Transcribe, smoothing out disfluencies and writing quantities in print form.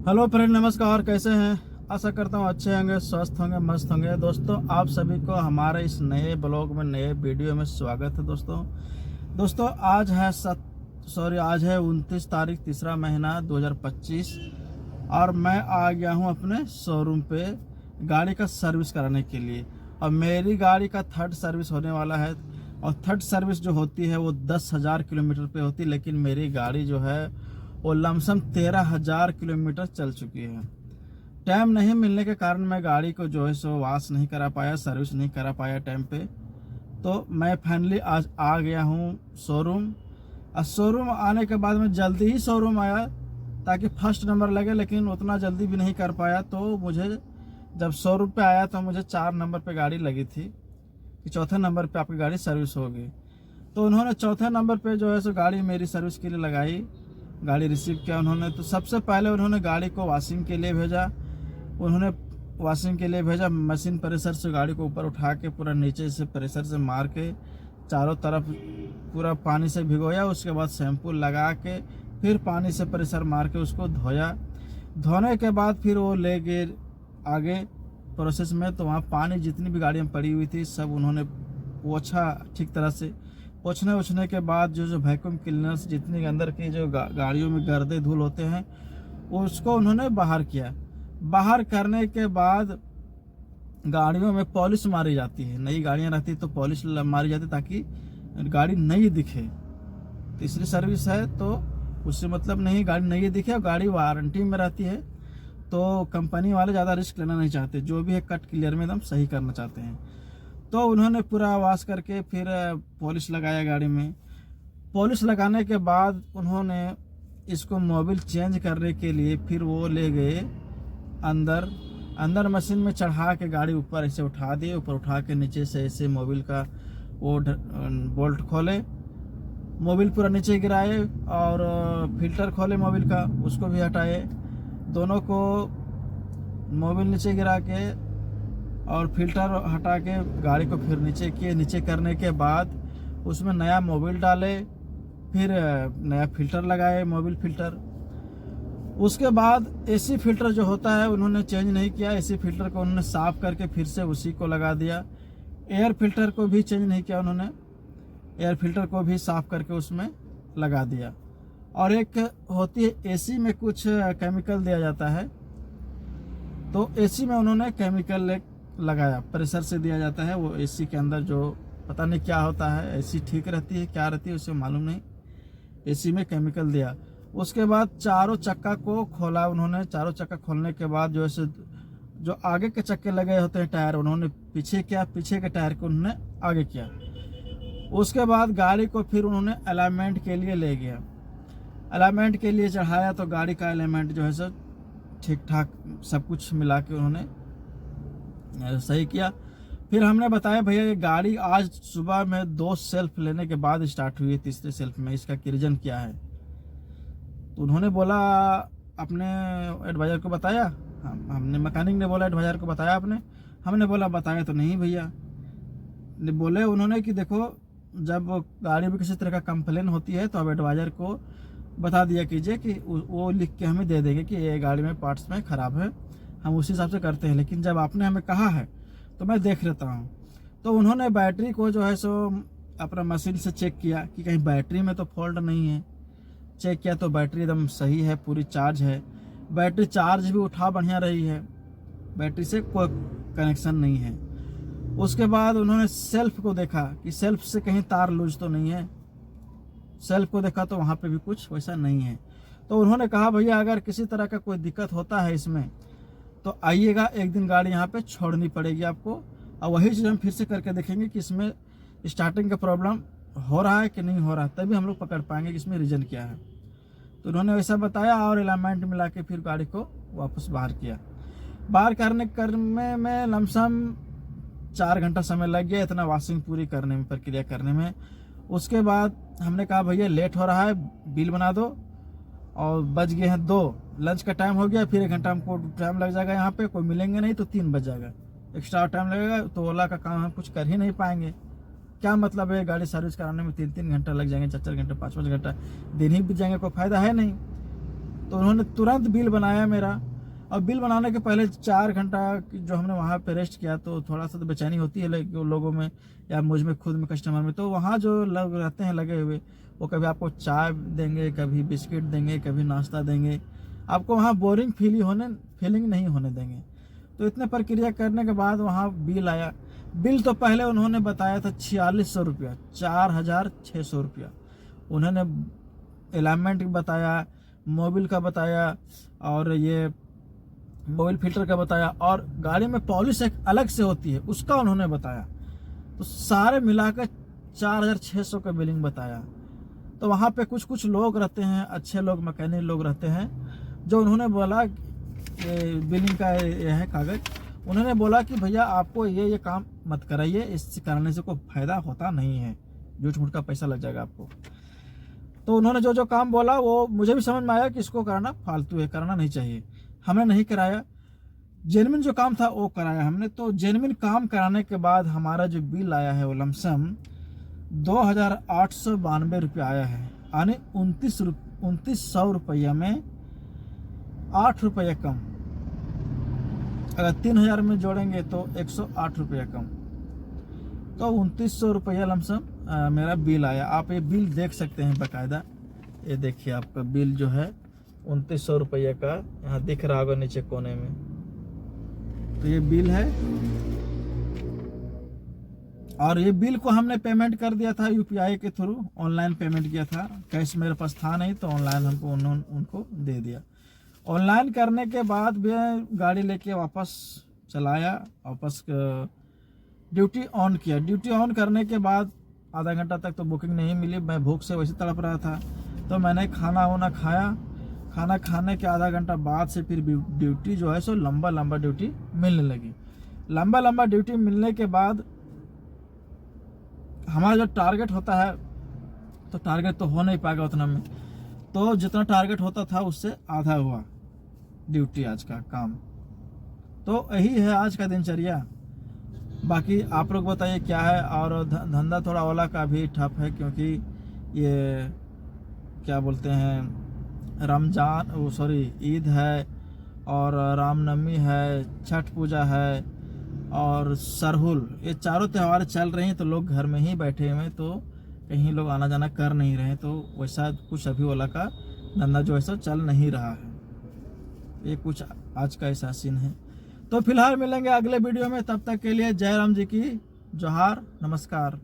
Hello friend, नमस्कार। कैसे हैं? आशा करता हूँ अच्छे होंगे, स्वस्थ होंगे, मस्त होंगे। दोस्तों, आप सभी को हमारे इस नए ब्लॉग में, नए वीडियो में स्वागत है। दोस्तों आज है 29 तारीख, तीसरा महीना 2025 और मैं आ गया हूँ अपने शोरूम पे गाड़ी का सर्विस कराने के लिए। और मेरी गाड़ी का थर्ड सर्विस होने वाला है। और थर्ड सर्विस जो होती है वो 10,000 किलोमीटर पे होती है, लेकिन मेरी गाड़ी जो है वो लमसम 13,000 किलोमीटर चल चुकी है। टाइम नहीं मिलने के कारण मैं गाड़ी को जो है सो वाश नहीं करा पाया, सर्विस नहीं करा पाया टाइम पे। तो मैं फाइनली आज आ गया हूँ शोरूम। और शोरूम आने के बाद मैं जल्दी ही शोरूम आया ताकि फर्स्ट नंबर लगे, लेकिन उतना जल्दी भी नहीं कर पाया। तो मुझे जब शोरूम पे आया तो मुझे 4 नंबर पे गाड़ी लगी थी कि चौथे नंबर पे आपकी गाड़ी सर्विस होगी। तो उन्होंने चौथे नंबर पे जो है सो गाड़ी मेरी सर्विस के लिए लगाई, गाड़ी रिसीव किया उन्होंने। तो सबसे पहले उन्होंने गाड़ी को वॉशिंग के लिए भेजा। मशीन प्रेशर से गाड़ी को ऊपर उठा के पूरा नीचे से प्रेशर से मार के चारों तरफ पूरा पानी से भिगोया। उसके बाद शैम्पू लगा के फिर पानी से प्रेशर मार के उसको धोया। धोने के बाद फिर वो ले गए आगे प्रोसेस में। तो वहाँ पानी जितनी भी गाड़ी में पड़ी हुई थी सब उन्होंने पोंछा ठीक तरह से। पोंछने के बाद जो वैक्यूम क्लीनर्स जितनी अंदर की जो गाड़ियों में गर्दे धूल होते हैं उसको उन्होंने बाहर किया। बाहर करने के बाद गाड़ियों में पॉलिश मारी जाती है। नई गाड़ियां रहती तो पॉलिश मारी जाती ताकि गाड़ी नई दिखे। तीसरी सर्विस है तो उससे मतलब नहीं, गाड़ी नई दिखे और गाड़ी वारंटी में रहती है। तो कंपनी वाले ज़्यादा रिस्क लेना नहीं चाहते, जो भी है कट क्लियर में एकदम सही करना चाहते हैं। तो उन्होंने पूरा वॉश करके फिर पॉलिश लगाया गाड़ी में। पॉलिश लगाने के बाद उन्होंने इसको मोबिल चेंज करने के लिए फिर वो ले गए अंदर मशीन में चढ़ा के गाड़ी ऊपर ऐसे उठा दिए। ऊपर उठा के नीचे से ऐसे मोबिल का वो बोल्ट खोले, मोबिल पूरा नीचे गिराए और फिल्टर खोले मोबिल का, उसको भी हटाए। दोनों को मोबिल नीचे गिरा के और फिल्टर हटा के गाड़ी को फिर नीचे किए। नीचे करने के बाद उसमें नया मोबिल डाले, फिर नया फिल्टर लगाए, मोबिल फिल्टर। उसके बाद एसी फिल्टर जो होता है उन्होंने चेंज नहीं किया। एसी फिल्टर को उन्होंने साफ करके फिर से उसी को लगा दिया। एयर फिल्टर को भी चेंज नहीं किया उन्होंने, एयर फिल्टर को भी साफ करके उसमें लगा दिया। और एक होती है एसी में कुछ केमिकल दिया जाता है, तो एसी में उन्होंने केमिकल लगाया, प्रेशर से दिया जाता है वो एसी के अंदर, जो पता नहीं क्या होता है। एसी ठीक रहती है क्या रहती है उसे मालूम नहीं, एसी में केमिकल दिया। उसके बाद चारों चक्का को खोला उन्होंने। चारों चक्का खोलने के बाद जो है जो आगे के चक्के लगे होते हैं टायर, उन्होंने पीछे किया, पीछे के टायर को उन्होंने आगे किया। उसके बाद गाड़ी को फिर उन्होंने अलाइनमेंट के लिए ले गया। अलाइनमेंट के लिए चढ़ाया तो गाड़ी का अलाइनमेंट जो है सो ठीक ठाक सब कुछ मिला के उन्होंने सही किया। फिर हमने बताया भैया ये गाड़ी आज सुबह में 2 सेल्फ लेने के बाद स्टार्ट हुई है, तीसरे सेल्फ में, इसका रीजन क्या है? तो उन्होंने बोला, अपने एडवाइज़र को बताया। हमने मैकेनिक ने बोला एडवाइज़र को बताया आपने? हमने बोला बताया तो नहीं भैया। बोले उन्होंने कि देखो, जब गाड़ी में किसी तरह का कंप्लेन होती है तो अब एडवाइज़र को बता दिया कीजिए कि वो लिख के हमें दे देंगे कि ये गाड़ी में पार्ट्स में ख़राब है, हम उसी हिसाब से करते हैं। लेकिन जब आपने हमें कहा है तो मैं देख लेता हूँ। तो उन्होंने बैटरी को जो है सो अपना मशीन से चेक किया कि कहीं बैटरी में तो फॉल्ट नहीं है। चेक किया तो बैटरी एकदम सही है, पूरी चार्ज है। बैटरी चार्ज भी उठा बढ़िया रही है, बैटरी से कोई कनेक्शन नहीं है। उसके बाद उन्होंने सेल्फ को देखा कि सेल्फ से कहीं तार लूज तो नहीं है। सेल्फ को देखा तो वहाँ पे भी कुछ वैसा नहीं है। तो उन्होंने कहा भैया अगर किसी तरह का कोई दिक्कत होता है इसमें तो आइएगा, एक दिन गाड़ी यहाँ पे छोड़नी पड़ेगी आपको, और वही चीज़ हम फिर से करके देखेंगे कि इसमें स्टार्टिंग का प्रॉब्लम हो रहा है कि नहीं हो रहा, तभी हम लोग पकड़ पाएंगे कि इसमें रीजन क्या है। तो उन्होंने वैसा बताया और अलाइनमेंट मिला के फिर गाड़ी को वापस बाहर किया। बाहर करने में लमसम 4 घंटा समय लग गया, इतना वॉशिंग पूरी करने में, प्रक्रिया करने में। उसके बाद हमने कहा भैया लेट हो रहा है, बिल बना दो। और बज गए हैं 2, लंच का टाइम हो गया। फिर 1 घंटा हमको टाइम लग जाएगा, यहाँ पे कोई मिलेंगे नहीं तो 3 बज जाएगा, एक्स्ट्रा टाइम लगेगा। तो ओला का काम हम कुछ कर ही नहीं पाएंगे। क्या मतलब है गाड़ी सर्विस कराने में 3-3 घंटा लग जाएंगे, 4-4 घंटे, 5-5 घंटा दिन ही बीत जाएंगे, कोई फ़ायदा है नहीं। तो उन्होंने तुरंत बिल बनाया मेरा। और बिल बनाने के पहले 4 घंटा जो हमने वहाँ पे रेस्ट किया, तो थोड़ा सा तो बेचैनी होती है लोगों में या मुझ में खुद में, कस्टमर में। तो वहाँ जो लोग रहते हैं लगे हुए, वो कभी आपको चाय देंगे, कभी बिस्किट देंगे, कभी नाश्ता देंगे, आपको वहाँ बोरिंग फीलिंग नहीं होने देंगे। तो इतने प्रक्रिया करने के बाद वहाँ बिल आया। बिल तो पहले उन्होंने बताया था 4600 रुपया, 4600 रुपया। उन्होंने अलाइनमेंट बताया, मोबिल का बताया, और ये मोबिल फिल्टर का बताया, और गाड़ी में पॉलिश एक अलग से होती है उसका उन्होंने बताया। तो सारे मिलाकर 4600 का बिलिंग बताया। तो वहाँ पे कुछ लोग रहते हैं, अच्छे लोग, मैकेनिक लोग रहते हैं, जो उन्होंने बोला बिलिंग का ये है कागज, उन्होंने बोला कि भैया आपको ये काम मत कराइए, इस करने से कोई फायदा होता नहीं है, झूठ मूठ का पैसा लग जाएगा आपको। तो उन्होंने जो काम बोला वो मुझे भी समझ में आया कि इसको करना फालतू है, करना नहीं चाहिए। हमने नहीं कराया, जेन्युइन जो काम था वो कराया हमने। तो जेन्युइन काम कराने के बाद हमारा जो बिल आया है वो लमसम 2892 रुपये आया है, यानी 2900 रुपया में 8 रुपया कम। अगर 3000 में जोड़ेंगे तो 108 रुपया कम। तो 2900 रुपया लमसम मेरा बिल आया। आप ये बिल देख सकते हैं बाकायदा, ये देखिए आपका बिल जो है 2900 रुपया का, यहाँ दिख रहा होगा नीचे कोने में। तो ये बिल है, और ये बिल को हमने पेमेंट कर दिया था यूपीआई के थ्रू, ऑनलाइन पेमेंट किया था। कैश मेरे पास था नहीं, तो ऑनलाइन हमको उनको दे दिया। ऑनलाइन करने के बाद भी गाड़ी लेके वापस चलाया, वापस ड्यूटी ऑन किया। ड्यूटी ऑन करने के बाद आधा घंटा तक तो बुकिंग नहीं मिली, मैं भूख से वैसे तड़प रहा था। तो मैंने खाना वाना खाया, खाना खाने के आधा घंटा बाद से फिर ड्यूटी जो है सो लंबा ड्यूटी मिलने लगी। लंबा ड्यूटी मिलने के बाद हमारा जो टारगेट होता है, तो टारगेट तो हो नहीं पाएगा उतना में, तो जितना टारगेट होता था उससे आधा हुआ ड्यूटी आज का काम। तो यही है आज का दिनचर्या। बाकी आप लोग बताइए क्या है। और धंधा थोड़ा ओला का भी ठप है, क्योंकि ये क्या बोलते हैं, रमजान ईद है, और रामनवमी है, छठ पूजा है, और सरहुल, ये चारों त्यौहार चल रहे हैं। तो लोग घर में ही बैठे हुए हैं, तो कहीं लोग आना जाना कर नहीं रहे हैं। तो वैसा कुछ अभी वाला का धंधा जो ऐसा चल नहीं रहा है। ये कुछ आज का ऐसा सीन है। तो फिलहाल मिलेंगे अगले वीडियो में, तब तक के लिए जय राम जी की जोहार, नमस्कार।